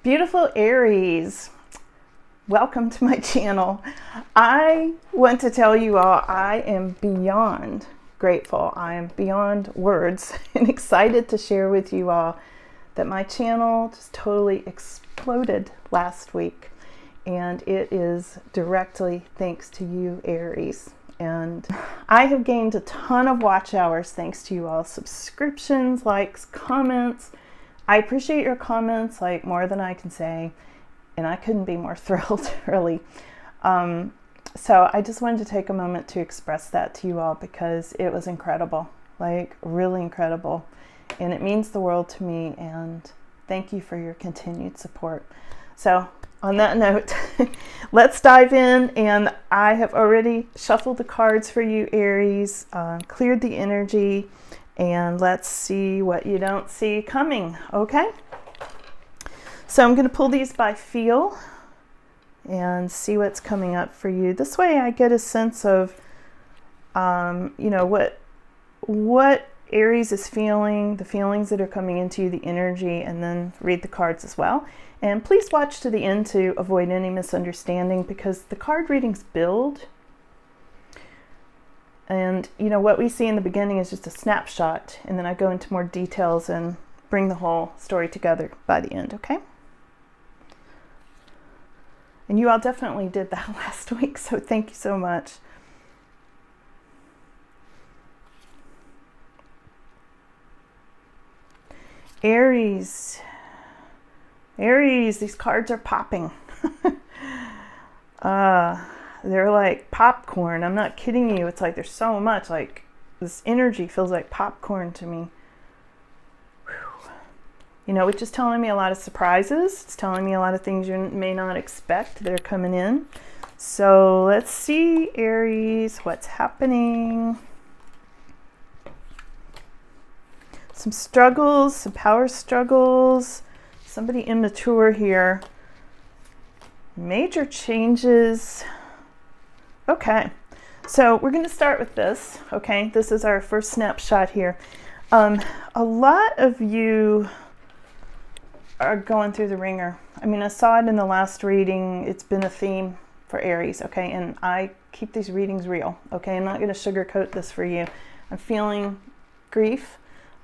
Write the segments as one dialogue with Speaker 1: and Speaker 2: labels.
Speaker 1: Beautiful Aries, welcome to my channel. I want to tell you all I am beyond grateful. I am beyond words and excited to share with you all that my channel just totally exploded last week. And it is directly thanks to you, Aries. And I have gained a ton of watch hours thanks to you all. Subscriptions, likes, comments. I appreciate your comments like more than I can say, and I couldn't be more thrilled, really. So I just wanted to take a moment to express that to you all because it was incredible, like really incredible, and it means the world to me, and thank you for your continued support. So on that note, let's dive in, and I have already shuffled the cards for you, Aries, cleared the energy, and let's see what you don't see coming, okay? So I'm going to pull these by feel and see what's coming up for you. This way I get a sense of, what Aries is feeling, the feelings that are coming into you, the energy, and then read the cards as well. And please watch to the end to avoid any misunderstanding because the card readings build. And, what we see in the beginning is just a snapshot, and then I go into more details and bring the whole story together by the end, okay? And you all definitely did that last week, so thank you so much. Aries, these cards are popping. They're like popcorn. I'm not kidding you. It's like there's so much, like this energy feels like popcorn to me. Which is telling me a lot of surprises. It's telling me a lot of things you may not expect that are coming in. So let's see, Aries, what's happening. Some struggles, some power struggles. Somebody immature here. Major changes. Okay, so we're going to start with this, okay? This is our first snapshot here. A lot of you are going through the ringer. I mean, I saw it in the last reading. It's been a theme for Aries, okay? And I keep these readings real, okay? I'm not going to sugarcoat this for you. I'm feeling grief.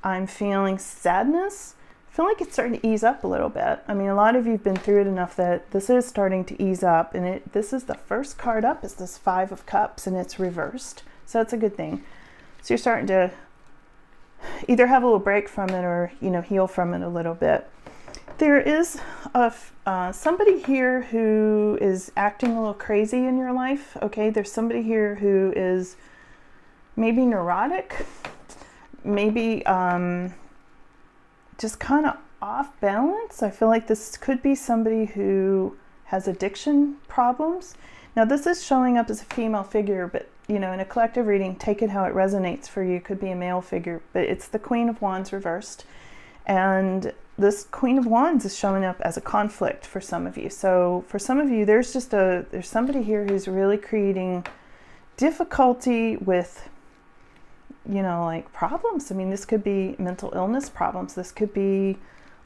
Speaker 1: I'm feeling sadness. I feel like it's starting to ease up a little bit. I mean, a lot of you have been through it enough that this is starting to ease up, and this is the first card up. It's this Five of Cups, and it's reversed. So that's a good thing. So you're starting to either have a little break from it or, heal from it a little bit. There is somebody here who is acting a little crazy in your life, okay? There's somebody here who is maybe neurotic, maybe just kind of off balance. I feel like this could be somebody who has addiction problems. Now this is showing up as a female figure, but in a collective reading, take it how it resonates for you. It could be a male figure, but it's the Queen of Wands reversed. And this Queen of Wands is showing up as a conflict for some of you. So for some of you, there's somebody here who's really creating difficulty with like problems. I mean, this could be mental illness problems. This could be,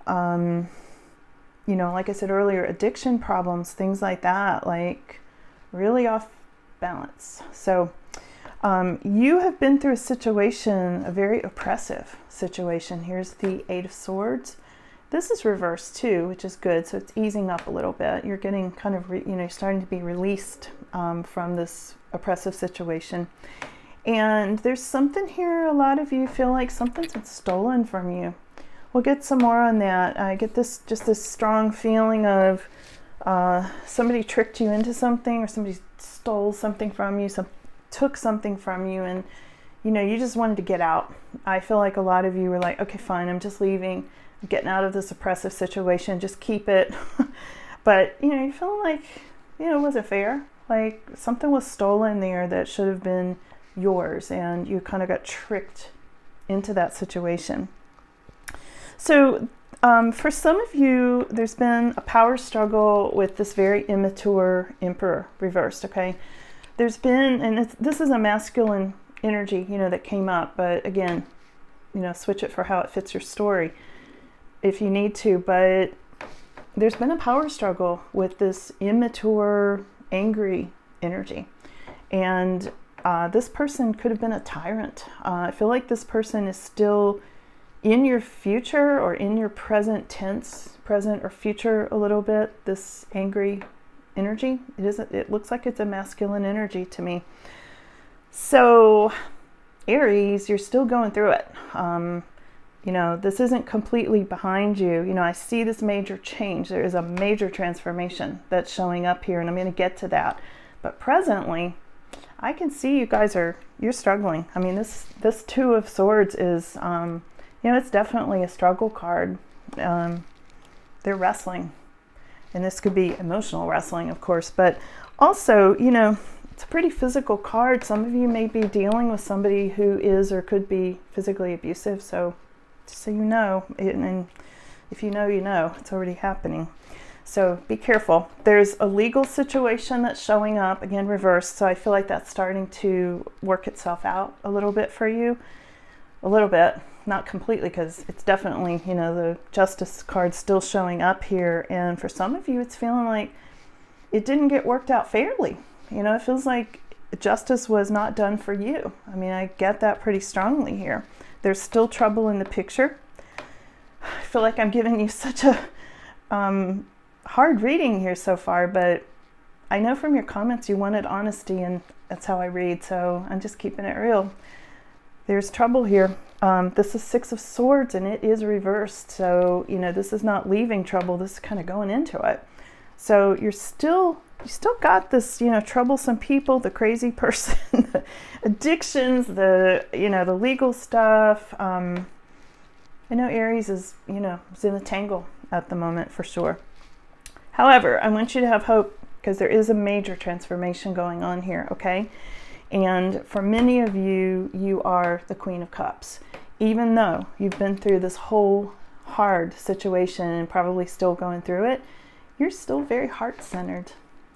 Speaker 1: like I said earlier, addiction problems, things like that, like really off balance. So you have been through a situation, a very oppressive situation. Here's the Eight of Swords. This is reversed too, which is good. So it's easing up a little bit. You're getting kind of, starting to be released from this oppressive situation. And there's something here, a lot of you feel like something's been stolen from you. We'll get some more on that. I get this strong feeling of somebody tricked you into something, or somebody stole something from you, took something from you, and you just wanted to get out. I feel like a lot of you were like, okay, fine, I'm just leaving. I'm getting out of this oppressive situation, just keep it. But you feel like it wasn't fair. Like something was stolen there that should have been yours, and you kind of got tricked into that situation. So for some of you, there's been a power struggle with this very immature Emperor reversed, okay? There's been, and this is a masculine energy, that came up, but again, switch it for how it fits your story if you need to. But there's been a power struggle with this immature, angry energy. And this person could have been a tyrant. I feel like this person is still in your future or in your present tense, present or future a little bit, this angry energy. It looks like it's a masculine energy to me. So Aries, you're still going through it. This isn't completely behind you. I see this major change. There is a major transformation that's showing up here, and I'm going to get to that. But presently, I can see you guys you're struggling. I mean, this Two of Swords is, it's definitely a struggle card. They're wrestling, and this could be emotional wrestling, of course, but also, it's a pretty physical card. Some of you may be dealing with somebody who is or could be physically abusive, so just so you know, and if you know, it's already happening. So be careful. There's a legal situation that's showing up, again, reversed. So I feel like that's starting to work itself out a little bit for you. A little bit, not completely, because it's definitely, the Justice card still showing up here. And for some of you, it's feeling like it didn't get worked out fairly. It feels like justice was not done for you. I mean, I get that pretty strongly here. There's still trouble in the picture. I feel like I'm giving you such a hard reading here so far, but I know from your comments you wanted honesty, and that's how I read, so I'm just keeping it real. There's trouble here. This is Six of Swords, and it is reversed, so this is not leaving trouble, this is kind of going into it. So you still got this, troublesome people, the crazy person, the addictions, the legal stuff. I know Aries is is in a tangle at the moment for sure. However, I want you to have hope, because there is a major transformation going on here, okay? And for many of you, you are the Queen of Cups. Even though you've been through this whole hard situation and probably still going through it, you're still very heart-centered.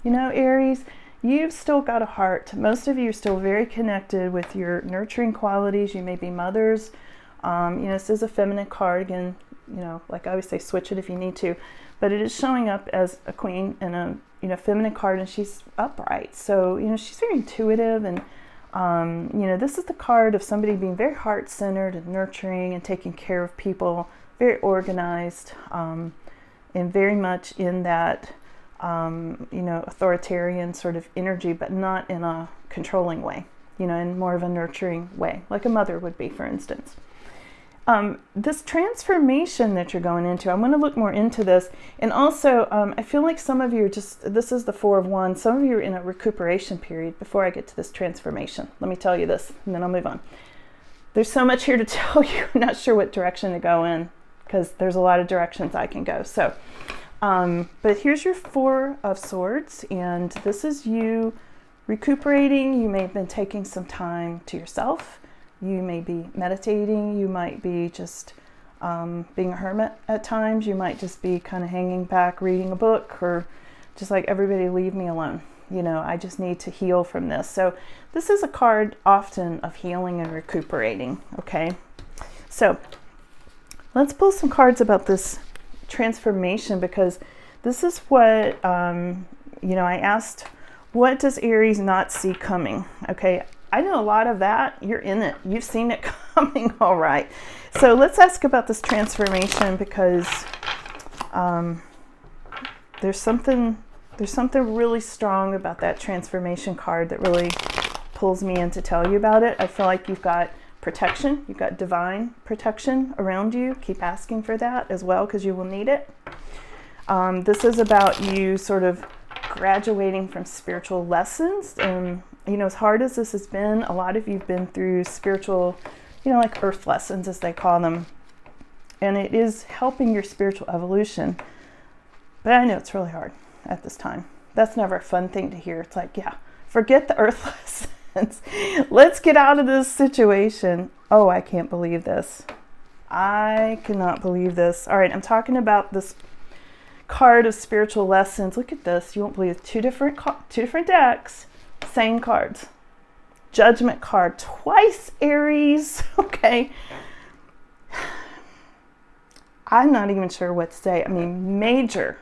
Speaker 1: Aries, you've still got a heart. Most of you are still very connected with your nurturing qualities. You may be mothers. This is a feminine card. Again, like I always say, switch it if you need to. But it is showing up as a queen and a feminine card, and she's upright. So, she's very intuitive, and, this is the card of somebody being very heart-centered and nurturing and taking care of people, very organized, and very much in that, authoritarian sort of energy, but not in a controlling way, in more of a nurturing way, like a mother would be, for instance. This transformation that you're going into, I'm going to look more into this. And also, I feel like some of you are this is the Four of Wands. Some of you are in a recuperation period before I get to this transformation. Let me tell you this, and then I'll move on. There's so much here to tell you. I'm not sure what direction to go in, because there's a lot of directions I can go. So, but here's your Four of Swords, and this is you recuperating. You may have been taking some time to yourself. You may be meditating. You might be just being a hermit at times. You might just be kind of hanging back, reading a book, or just like, everybody leave me alone. I just need to heal from this. So this is a card often of healing and recuperating, okay? So let's pull some cards about this transformation, because this is what, I asked, what does Aries not see coming? Okay, I know a lot of that. You're in it. You've seen it coming, all right. So let's ask about this transformation, because there's something really strong about that transformation card that really pulls me in to tell you about it. I feel like you've got protection. You've got divine protection around you. Keep asking for that as well, because you will need it. This is about you sort of graduating from spiritual lessons. And, as hard as this has been, a lot of you've been through spiritual, like earth lessons, as they call them. And it is helping your spiritual evolution. But I know it's really hard at this time. That's never a fun thing to hear. It's like, yeah, forget the earth lessons. Let's get out of this situation. Oh, I can't believe this. I cannot believe this. All right, I'm talking about this card of spiritual lessons. Look at this. You won't believe, two different decks, same cards. Judgment card twice, Aries. Okay. I'm not even sure what to say. I mean, major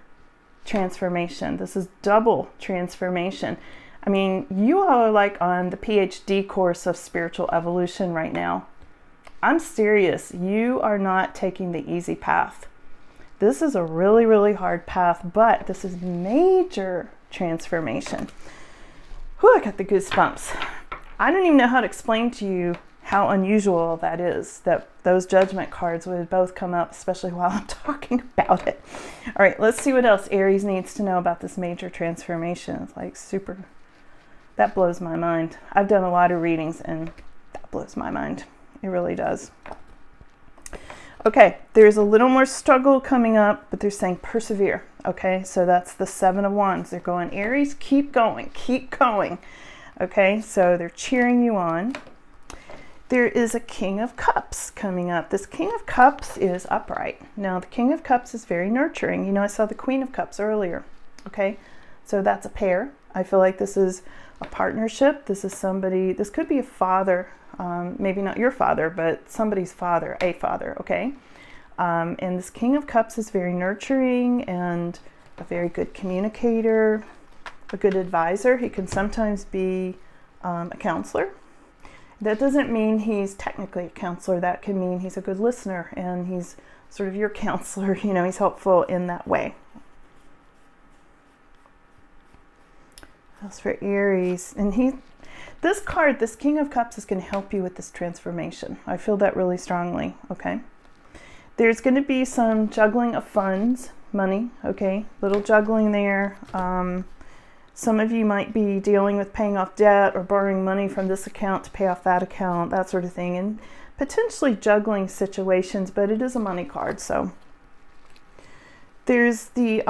Speaker 1: transformation. This is double transformation. I mean, you all are like on the PhD course of spiritual evolution right now. I'm serious. You are not taking the easy path. This is a really, really hard path, but this is major transformation. Whew, I got the goosebumps. I don't even know how to explain to you how unusual that is, that those judgment cards would both come up, especially while I'm talking about it. All right, let's see what else Aries needs to know about this major transformation. It's like super, that blows my mind. I've done a lot of readings and that blows my mind. It really does. Okay, there's a little more struggle coming up, but they're saying persevere. Okay, so that's the 7 of Wands. They're going, Aries, keep going, keep going. Okay, so they're cheering you on. There is a King of Cups coming up. This King of Cups is upright. Now, the King of Cups is very nurturing. You know, I saw the Queen of Cups earlier. Okay, so that's a pair. I feel like this is a partnership. This is somebody, this could be a father, maybe not your father, but somebody's father, a father, okay? And this King of Cups is very nurturing and a very good communicator, a good advisor. He can sometimes be a counselor. That doesn't mean he's technically a counselor. That can mean he's a good listener and he's sort of your counselor. You know, he's helpful in that way. That's for Aries. And this card, this King of Cups, is going to help you with this transformation. I feel that really strongly, okay? There's going to be some juggling of funds, money, okay? Little juggling there. Some of you might be dealing with paying off debt or borrowing money from this account to pay off that account, that sort of thing, and potentially juggling situations, but it is a money card, so. There's the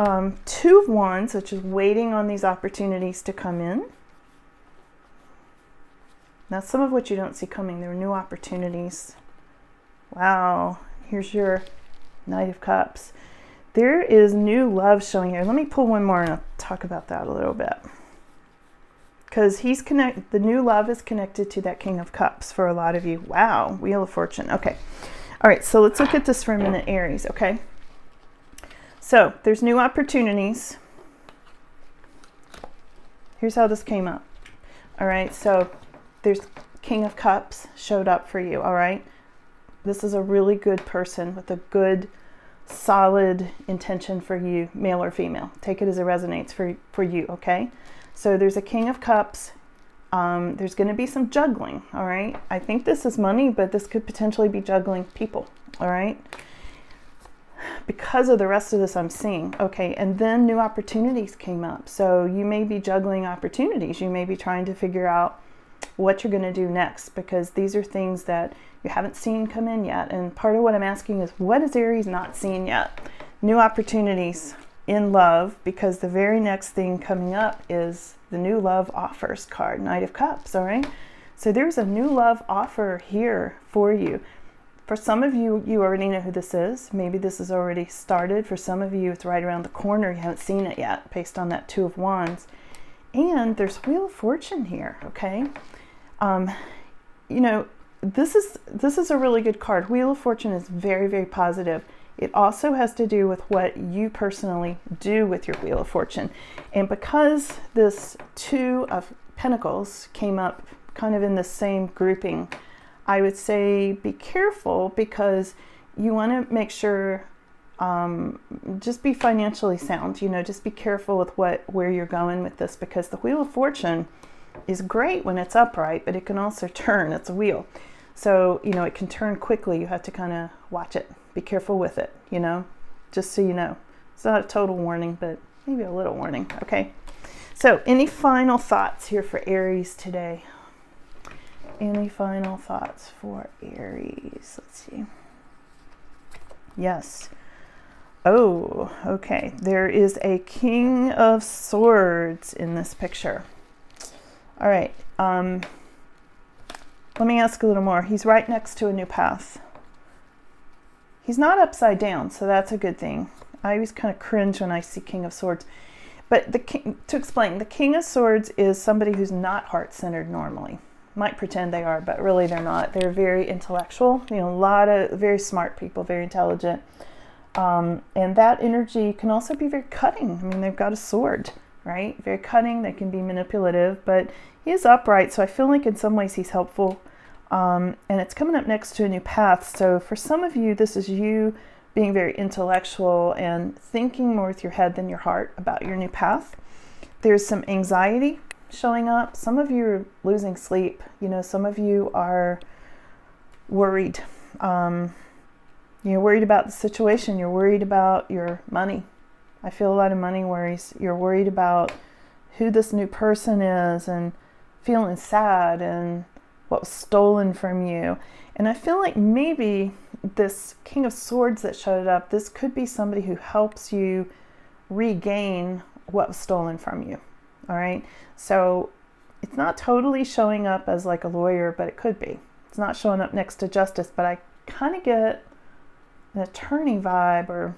Speaker 1: 2 of Wands, which is waiting on these opportunities to come in. Now, some of what you don't see coming, there are new opportunities. Wow, here's your Knight of Cups. There is new love showing here. Let me pull one more and I'll talk about that a little bit. Because the new love is connected to that King of Cups for a lot of you. Wow, Wheel of Fortune. Okay. All right, so let's look at this for a minute, Aries, okay? So there's new opportunities. Here's how this came up. All right, so there's King of Cups showed up for you, all right? This is a really good person with a good, solid intention for you, male or female. Take it as it resonates for you, okay? So there's a King of Cups. There's going to be some juggling, all right? I think this is money, but this could potentially be juggling people, all right? Because of the rest of this I'm seeing. Okay, and then new opportunities came up. So you may be juggling opportunities. You may be trying to figure out what you're going to do next, because these are things that you haven't seen come in yet. And part of what I'm asking is, what is Aries not seeing yet? New opportunities in love, because the very next thing coming up is the new love offers card, Knight of Cups, all right? So there's a new love offer here for you. For some of you, you already know who this is. Maybe this has already started. For some of you, it's right around the corner. You haven't seen it yet, based on that 2 of Wands. And there's Wheel of Fortune here, okay? You know, this is a really good card. Wheel of Fortune is very, very positive. It also has to do with what you personally do with your Wheel of Fortune. And because this 2 of Pentacles came up kind of in the same grouping, I would say be careful, because you want to make sure, just be financially sound, you know, just be careful with where you're going with this, because the Wheel of Fortune is great when it's upright, but it can also turn. It's a wheel. So, you know, it can turn quickly. You have to kind of watch it. Be careful with it, you know, just so you know. It's not a total warning, but maybe a little warning, okay? So any final thoughts here for Aries today? Any final thoughts for Aries? Let's see. Yes. Oh, okay. There is a King of Swords in this picture. All right. Let me ask a little more. He's right next to a new path. He's not upside down, so that's a good thing. I always kind of cringe when I see King of Swords. But to explain, the King of Swords is somebody who's not heart-centered normally. Might pretend they are, but really they're not. They're very intellectual. You know, a lot of very smart people, very intelligent. And that energy can also be very cutting. I mean, they've got a sword, right? Very cutting. They can be manipulative, but he is upright. So I feel like in some ways he's helpful. And it's coming up next to a new path. So for some of you, this is you being very intellectual and thinking more with your head than your heart about your new path. There's some anxiety showing up. Some of you are losing sleep. You know, some of you are worried. You're worried about the situation. You're worried about your money. I feel a lot of money worries. You're worried about who this new person is and feeling sad and what was stolen from you. And I feel like maybe this King of Swords that showed up, this could be somebody who helps you regain what was stolen from you. All right. So it's not totally showing up as like a lawyer, but it could be. It's not showing up next to justice, but I kind of get an attorney vibe, or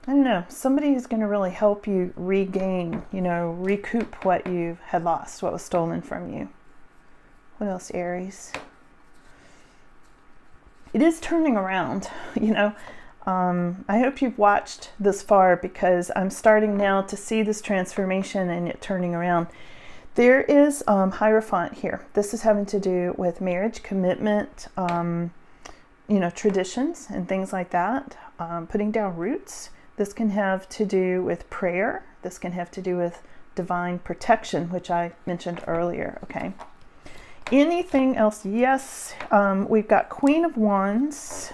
Speaker 1: I don't know, somebody who's going to really help you regain, you know, recoup what you had lost, what was stolen from you. What else, Aries? It is turning around, you know. I hope you've watched this far, because I'm starting now to see this transformation and it turning around. There is Hierophant here. This is having to do with marriage, commitment, you know, traditions and things like that. Putting down roots. This can have to do with prayer. This can have to do with divine protection, which I mentioned earlier, okay? Anything else? Yes, we've got Queen of Wands.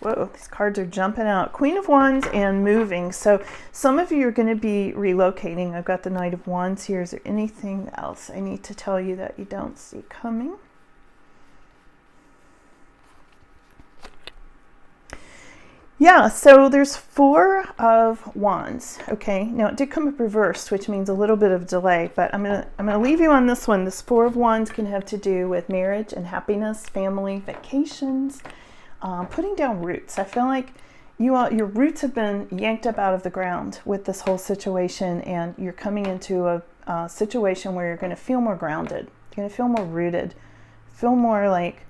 Speaker 1: Whoa, these cards are jumping out. Queen of Wands and moving. So some of you are going to be relocating. I've got the Knight of Wands here. Is there anything else I need to tell you that you don't see coming? Yeah, so there's Four of Wands. Okay, now it did come up reversed, which means a little bit of delay, but I'm gonna leave you on this one. This Four of Wands can have to do with marriage and happiness, family, vacations, putting down roots. I feel like your roots have been yanked up out of the ground with this whole situation, and you're coming into a situation where you're going to feel more grounded. You're going to feel more rooted, feel more like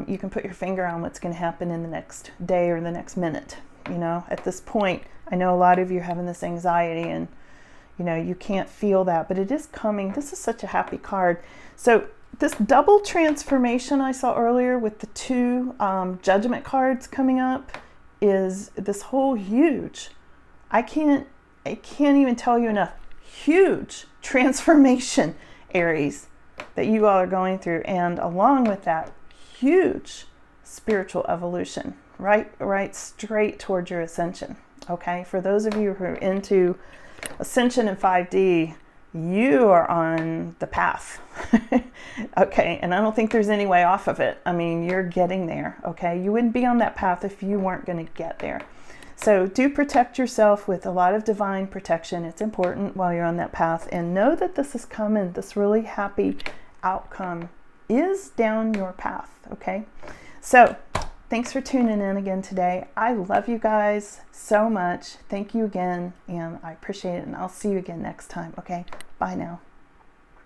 Speaker 1: you can put your finger on what's going to happen in the next day or the next minute. You know, at this point, I know a lot of you are having this anxiety and, you know, you can't feel that, but it is coming. This is such a happy card. So this double transformation I saw earlier with the two Judgment cards coming up is this whole huge, I can't even tell you enough, huge transformation, Aries, that you all are going through. And along with that, huge spiritual evolution, right straight towards your ascension. Okay, for those of you who are into ascension in 5D, you are on the path. Okay, and I don't think there's any way off of it. I mean, you're getting there. Okay, you wouldn't be on that path if you weren't going to get there. So do protect yourself with a lot of divine protection. It's important while you're on that path, and know that this is coming. This really happy outcome is down your path. Okay, so thanks for tuning in again today. I love you guys so much. Thank you again, and I appreciate it, and I'll see you again next time. Okay, bye now.